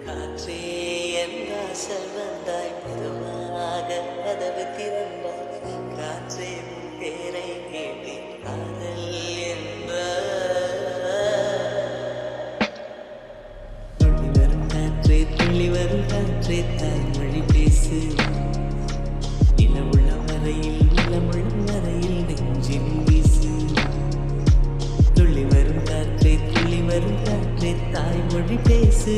காற்றே என் வாசல் வந்தாய் மெதுவாக கதவு திறந்தாய் காற்றே உன் பேரை கேட்டேன் காதல் என்ற துள்ளி வரும் காற்றே துள்ளி வரும் காற்றே தாய்மொழி பேசு நிலமுள்ள வரையில் நிலமுள்ள வரையில் நெஞ்சில் வீசு துள்ளி வரும் காற்றே தாய்மொழி பேசு